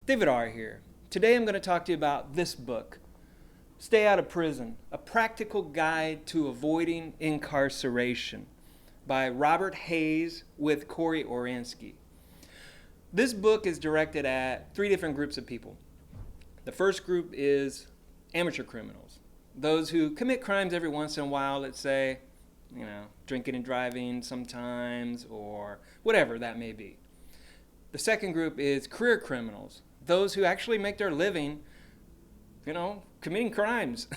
David R. here. Today I'm going to talk to you about this book, Stay Out of Prison, A Practical Guide to Avoiding Incarceration by Robert Hayes with KORY ORANSKY. This book is directed at three different groups of people. The first group is amateur criminals, those who commit crimes every once in a while, let's say, drinking and driving sometimes, or whatever that may be. The second group is career criminals, those who actually make their living, committing crimes.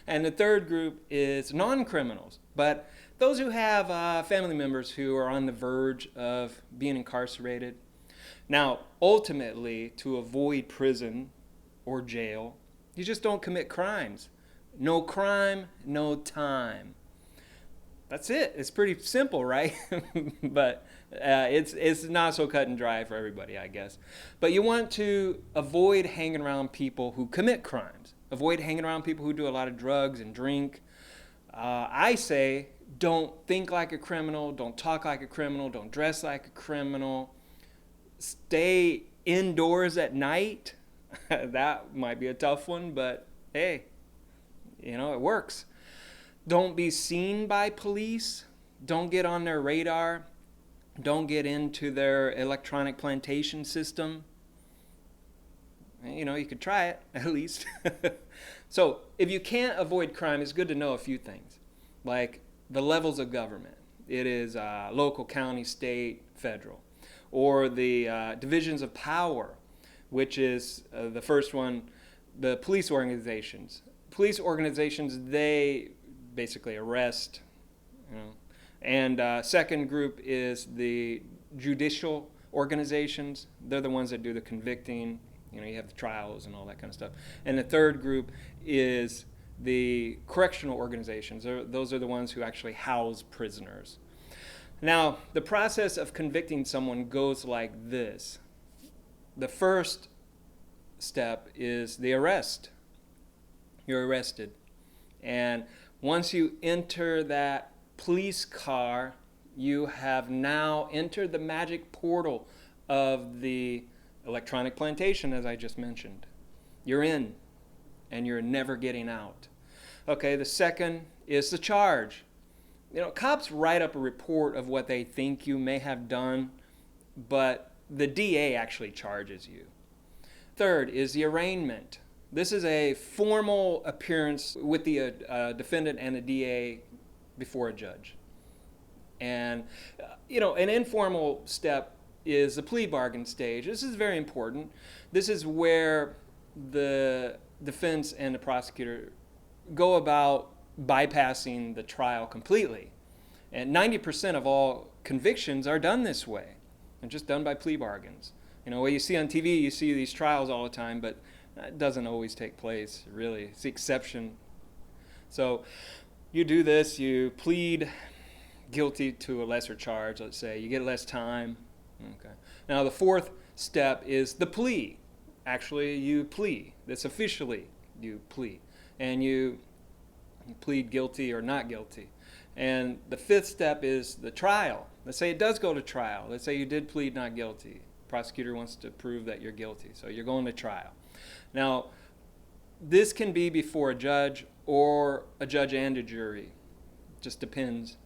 And the third group is non-criminals, but those who have family members who are on the verge of being incarcerated. Now, ultimately, to avoid prison or jail, you just don't commit crimes. No crime, no time. That's it. It's pretty simple, right? But it's not so cut and dry for everybody, I guess. But you want to avoid hanging around people who commit crimes. Avoid hanging around people who do a lot of drugs and drink. I say don't think like a criminal, don't talk like a criminal, don't dress like a criminal. Stay indoors at night. That might be a tough one, but hey, it works. Don't be seen by police. Don't get on their radar. Don't get into their electronic plantation system. You could try it, at least. So, if you can't avoid crime, it's good to know a few things, like the levels of government. It is local, county, state, federal. Or the divisions of power, which is the first one, the police organizations. Police organizations, they basically arrest, and second group is the judicial organizations. They're the ones that do the convicting. You have the trials and all that kind of stuff. And the third group is the correctional organizations. Those are the ones who actually house prisoners. Now, the process of convicting someone goes like this. The first step is the arrest. You're arrested. And once you enter that police car, you have now entered the magic portal of the electronic plantation, as I just mentioned. You're in, and you're never getting out. Okay, the second is the charge. Cops write up a report of what they think you may have done, but the DA actually charges you. Third is the arraignment. This is a formal appearance with the defendant and the DA before a judge. And, an informal step is the plea bargain stage. This is very important. This is where the defense and the prosecutor go about bypassing the trial completely. And 90% of all convictions are done this way. They're just done by plea bargains. What you see on TV, you see these trials all the time, but it doesn't always take place, really. It's the exception. So you do this, you plead guilty to a lesser charge, let's say. You get less time. Okay. Now the fourth step is the plea. Actually, you plea. That's officially you plea. And you plead guilty or not guilty. And the fifth step is the trial. Let's say it does go to trial. Let's say you did plead not guilty. Prosecutor wants to prove that you're guilty, so you're going to trial. Now, this can be before a judge or a judge and a jury. Just depends.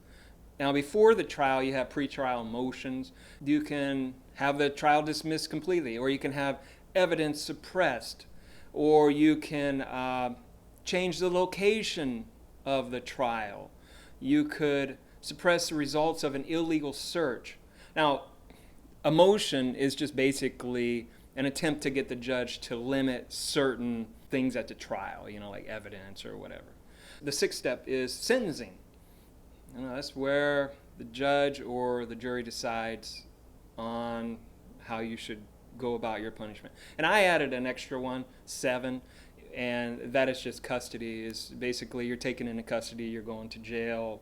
Now, before the trial, you have pretrial motions. You can have the trial dismissed completely, or you can have evidence suppressed, or you can change the location of the trial. You could suppress the results of an illegal search. Now, a motion is just basically an attempt to get the judge to limit certain things at the trial, like evidence or whatever. The sixth step is sentencing. That's where the judge or the jury decides on how you should go about your punishment. And I added an extra one, 7, and that is just custody. Is basically you're taken into custody, you're going to jail,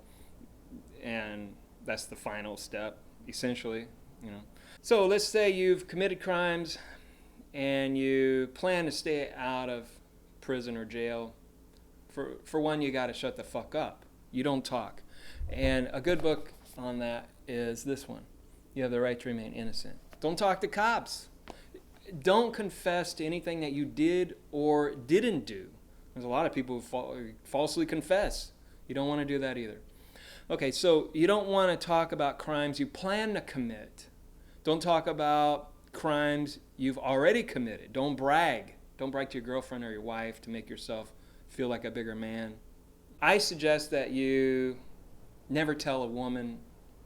and that's the final step, essentially. So let's say you've committed crimes and you plan to stay out of prison or jail. For one, you got to shut the fuck up. You don't talk. And a good book on that is this one. You have the right to remain innocent. Don't talk to cops. don't confess to anything that you did or didn't do. There's a lot of people who falsely confess. You don't want to do that either. Okay, so you don't want to talk about crimes you plan to commit. Don't talk about crimes you've already committed. Don't brag. Don't brag to your girlfriend or your wife to make yourself feel like a bigger man. I suggest that you never tell a woman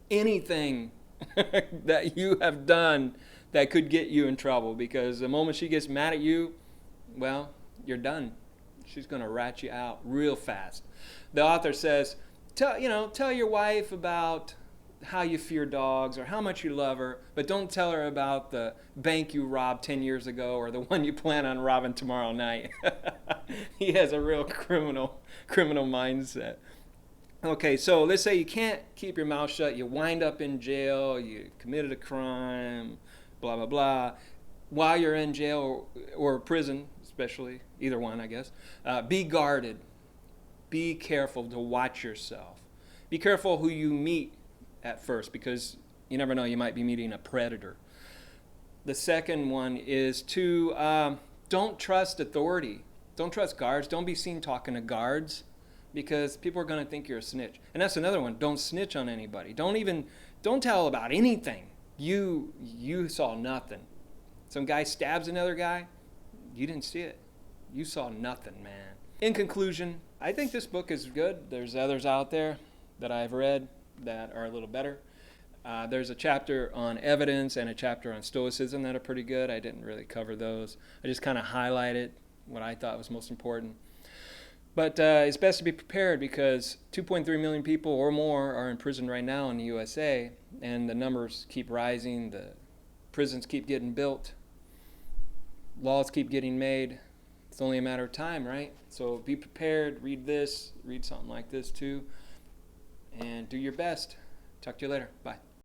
anything that you have done that could get you in trouble, because the moment she gets mad at you, well, you're done. She's going to rat you out real fast. The author says, tell your wife about how you fear dogs or how much you love her, but don't tell her about the bank you robbed 10 years ago or the one you plan on robbing tomorrow night. He has a real criminal mindset. Okay, so let's say you can't keep your mouth shut. You wind up in jail. You committed a crime, blah, blah, blah. While you're in jail or prison, especially, either one, I guess, be guarded. Be careful to watch yourself. Be careful who you meet at first, because you never know, you might be meeting a predator. The second one is to don't trust authority. Don't trust guards. Don't be seen talking to guards, because people are going to think you're a snitch. And that's another one. Don't snitch on anybody. Don't tell about anything. You saw nothing. Some guy stabs another guy. You didn't see it. You saw nothing, man. In conclusion, I think this book is good. There's others out there that I've read that are a little better. There's a chapter on evidence and a chapter on stoicism that are pretty good. I didn't really cover those. I just kind of highlighted what I thought was most important. But it's best to be prepared, because 2.3 million people or more are in prison right now in the USA, and the numbers keep rising. The prisons keep getting built. Laws keep getting made. It's only a matter of time, right? So be prepared. Read this. Read something like this too. And do your best. Talk to you later. Bye.